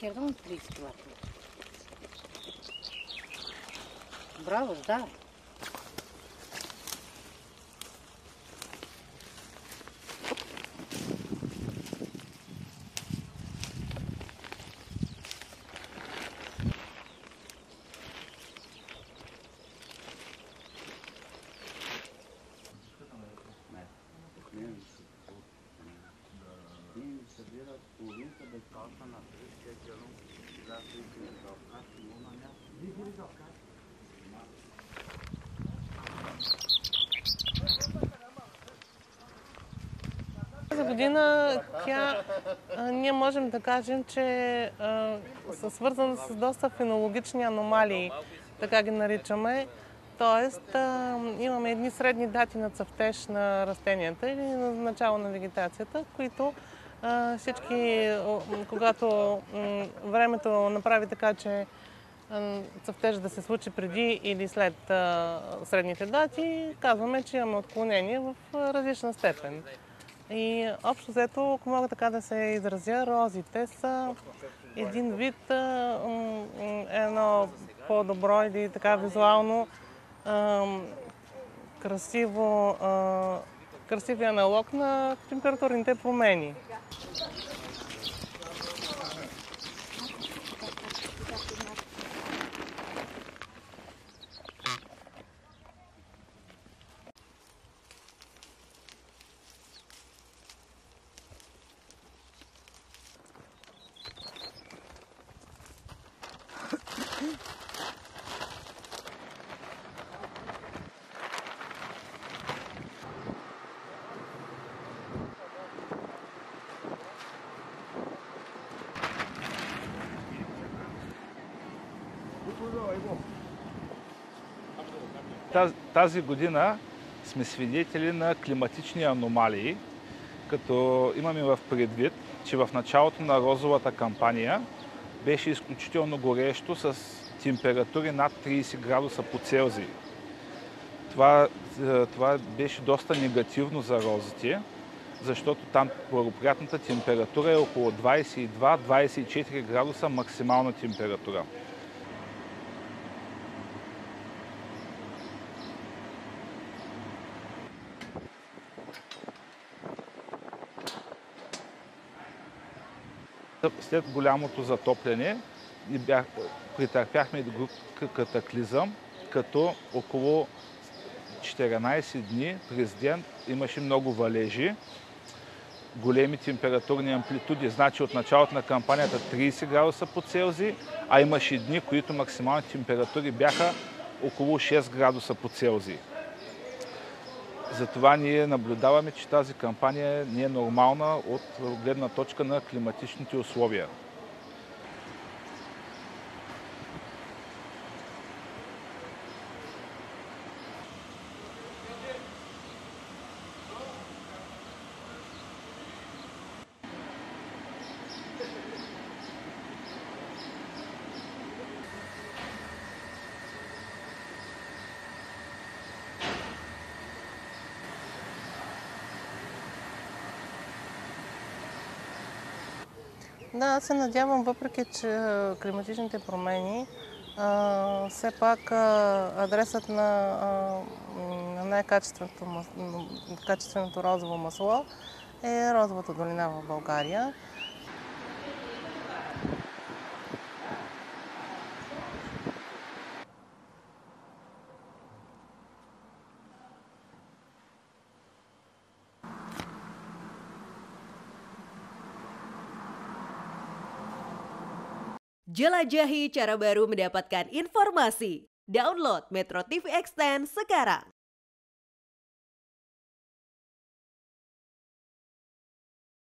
Кердам 30 кг. Браво, да. За година ние можем да кажем, че са свързани с доста фенологични аномалии, така ги наричаме. Тоест, имаме едни средни дати на цъфтеж на растенията или на начало на вегетацията, които всички, когато времето направи така, че цъфтеж да се случи преди или след средните дати, казваме, че имаме отклонение в различна степен. И общо взето, ако мога така да се изразя, розите са един вид, едно по-добро или така визуално красиви аналог на температурните промени. Тази година сме свидетели на климатични аномалии, като имаме в предвид, че в началото на розовата кампания беше изключително горещо с температури над 30 градуса по Целзий. Това беше доста негативно за розите, защото там благоприятната температура е около 22-24 градуса максимална температура. След голямото затопляне претърпяхме катаклизъм, като около 14 дни през ден имаше много валежи, големи температурни амплитуди. Значи от началото на кампанията 30 градуса по Целзий, а имаше дни, които максимални температури бяха около 6 градуса по Целзий. Затова ние наблюдаваме, че тази кампания не е нормална от гледна точка на климатичните условия. Да, аз се надявам, въпреки че климатичните промени, все пак адресът на най-качественото розово масло е Розовата долина в България. Jelajahi cara baru mendapatkan informasi. Download Metro TV Extend sekarang.